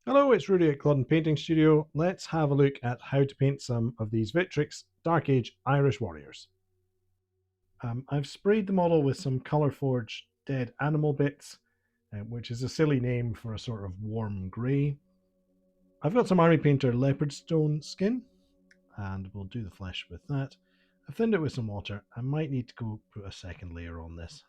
Hello, it's Rudy at Claude Painting Studio. Let's have a look at how to paint some of these Victrix Dark Age Irish Warriors. I've sprayed the model with some Colour Forge dead animal bits, which is a silly name for a sort of warm grey. I've got some Army Painter Leopard stone skin, and we'll do the flesh with that. I've thinned it with some water. I might need to go put a second layer on this.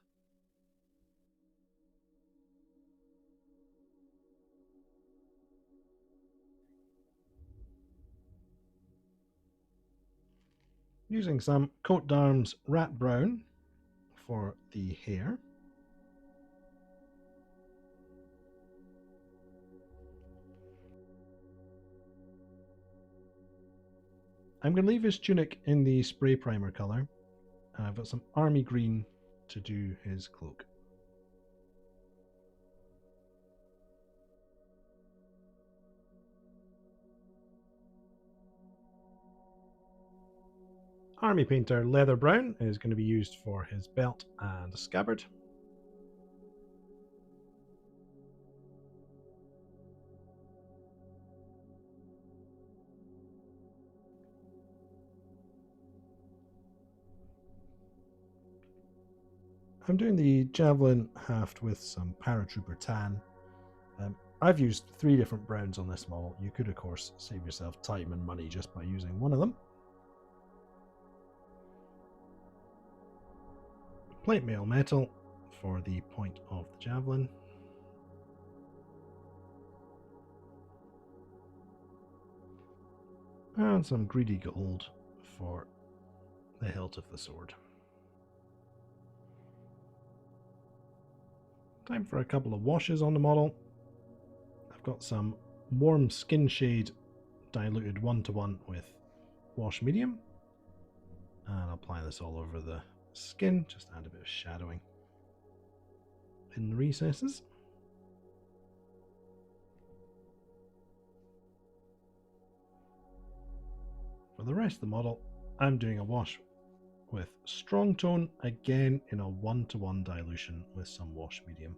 Using some Coat d'Arms Rat Brown for the hair. I'm going to leave his tunic in the spray primer colour, and I've got some army green to do his cloak. Army Painter Leather Brown is going to be used for his belt and scabbard. I'm doing the javelin haft with some Paratrooper tan. I've used 3 different browns on this model. You could of course save yourself time and money just by using one of them. Plate mail metal for the point of the javelin. And some greedy gold for the hilt of the sword. Time for a couple of washes on the model. I've got some warm skin shade diluted 1:1 with wash medium, and I'll apply this all over the skin, just add a bit of shadowing in the recesses. For the rest of the model, I'm doing a wash with strong tone, again in a 1:1 dilution with some wash medium.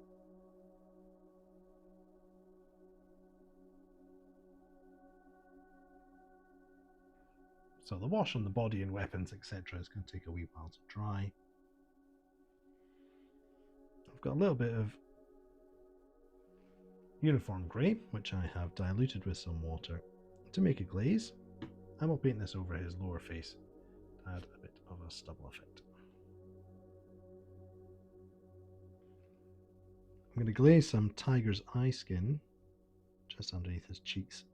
So the wash on the body and weapons, etc. is going to take a wee while to dry. I've got a little bit of uniform grey, which I have diluted with some water to make a glaze. And we'll paint this over his lower face to add a bit of a stubble effect. I'm going to glaze some tiger's eye skin just underneath his cheeks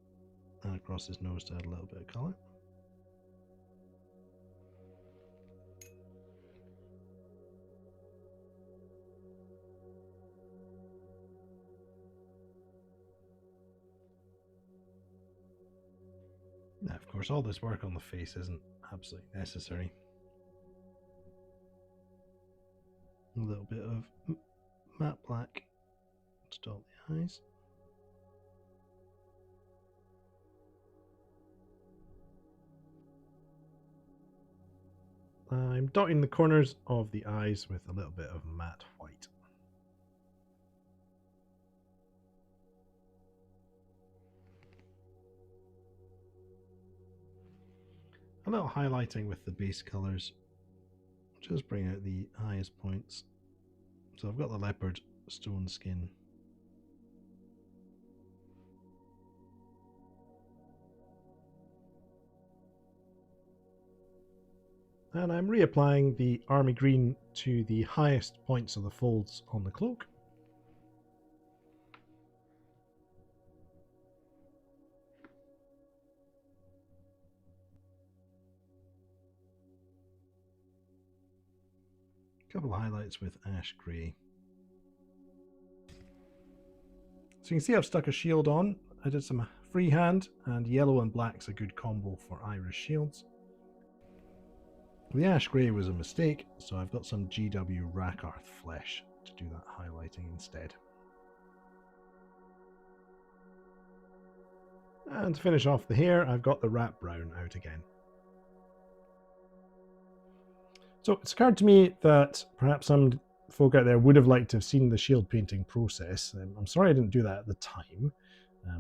and across his nose to add a little bit of colour. Now, of course, all this work on the face isn't absolutely necessary. A little bit of matte black to dot the eyes. I'm dotting the corners of the eyes with a little bit of matte white. A little highlighting with the base colours, just bring out the highest points. So I've got the leopard stone skin. And I'm reapplying the army green to the highest points of the folds on the cloak. A couple of highlights with ash grey. So you can see I've stuck a shield on. I did some freehand, and yellow and black's a good combo for Irish shields. The ash grey was a mistake, so I've got some GW Rakarth Flesh to do that highlighting instead. And to finish off the hair, I've got the rat brown out again. So it's occurred to me that perhaps some folk out there would have liked to have seen the shield painting process. I'm sorry I didn't do that at the time.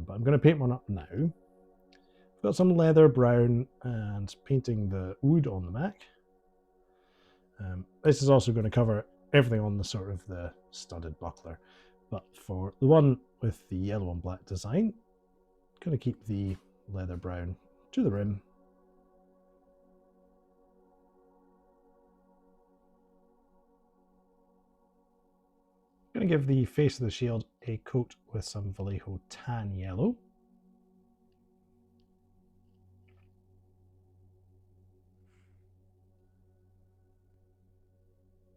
but I'm going to paint one up now. I've got some leather brown and painting the wood on the back. This is also going to cover everything on the sort of the studded buckler, but for the one with the yellow and black design, I'm going to keep the leather brown to the rim. I'm going to give the face of the shield a coat with some Vallejo tan yellow.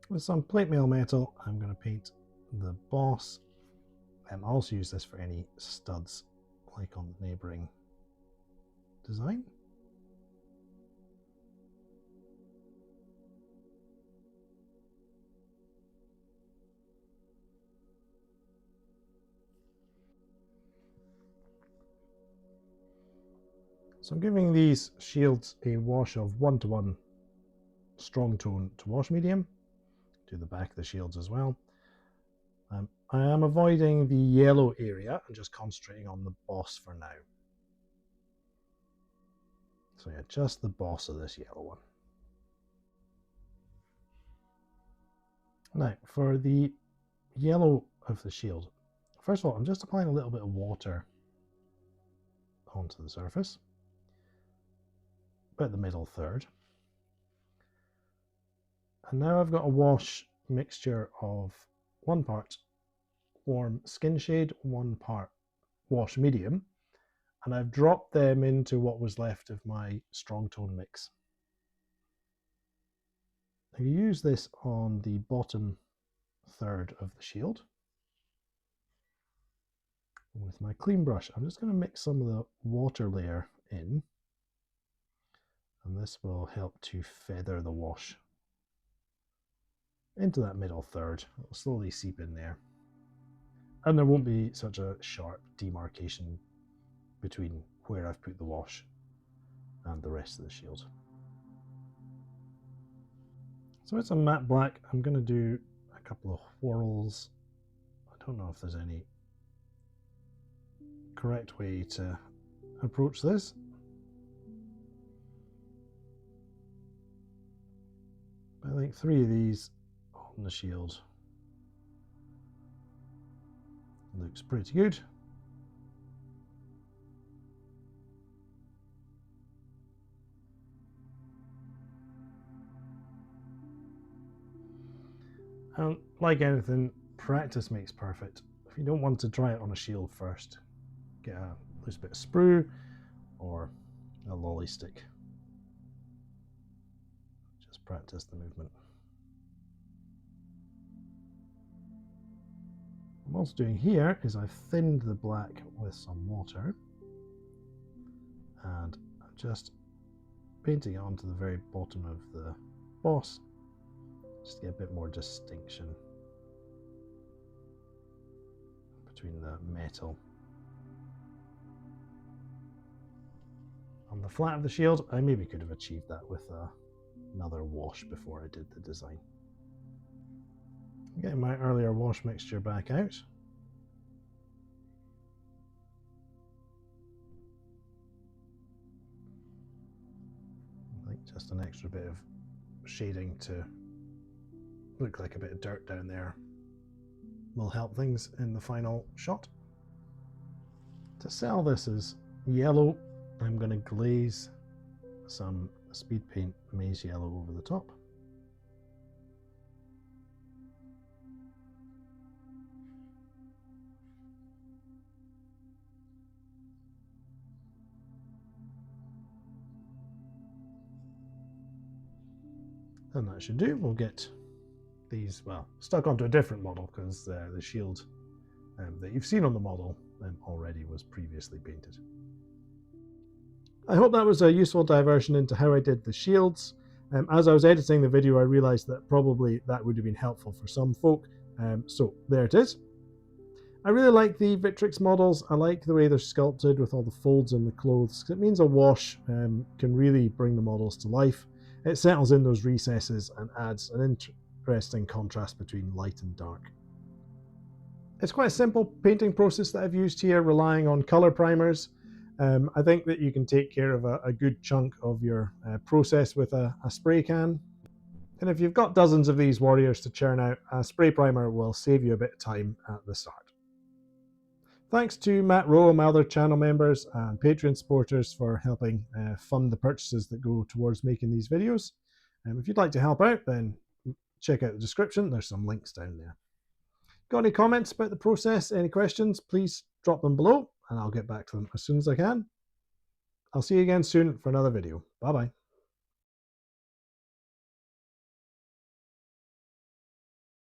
With some plate mail metal, I'm going to paint the boss. I'll also use this for any studs like on the neighbouring design. So I'm giving these shields a wash of 1:1 strong tone to wash medium. Do the back of the shields as well. I am avoiding the yellow area and just concentrating on the boss for now. So yeah, just the boss of this yellow one. Now, for the yellow of the shield, first of all, I'm just applying a little bit of water onto the surface, about the middle third. And now I've got a wash mixture of 1 part warm skin shade, 1 part wash medium, and I've dropped them into what was left of my strong tone mix. I use this on the bottom third of the shield. With my clean brush, I'm just going to mix some of the water layer in, and this will help to feather the wash into that middle third. It'll slowly seep in there, and there won't be such a sharp demarcation between where I've put the wash and the rest of the shield. So it's a matte black. I'm going to do a couple of whorls. I don't know if there's any correct way to approach this. I think 3 of these on the shield looks pretty good. And like anything, practice makes perfect. If you don't want to try it on a shield first, get a loose bit of sprue or a lolly stick. Just practice the movement. What I'm also doing here is I've thinned the black with some water, and I'm just painting it onto the very bottom of the boss, just to get a bit more distinction between the metal. On the flat of the shield, I maybe could have achieved that with another wash before I did the design. I'm getting my earlier wash mixture back out. I think just an extra bit of shading to look like a bit of dirt down there will help things in the final shot. To sell this as yellow, I'm going to glaze some speed paint maize yellow over the top. And that should do. We'll get these, well, stuck onto a different model because the shield that you've seen on the model already was previously painted. I hope that was a useful diversion into how I did the shields. As I was editing the video, I realized that probably that would have been helpful for some folk. So there it is. I really like the Victrix models. I like the way they're sculpted with all the folds in the clothes. It means a wash can really bring the models to life. It settles in those recesses and adds an interesting contrast between light and dark. It's quite a simple painting process that I've used here, relying on color primers. I think that you can take care of a good chunk of your process with a spray can. And if you've got dozens of these warriors to churn out, a spray primer will save you a bit of time at the start. Thanks to Matt Rowe, my other channel members and Patreon supporters for helping fund the purchases that go towards making these videos. If you'd like to help out, then check out the description. There's some links down there. Got any comments about the process, any questions, please drop them below and I'll get back to them as soon as I can. I'll see you again soon for another video. Bye bye.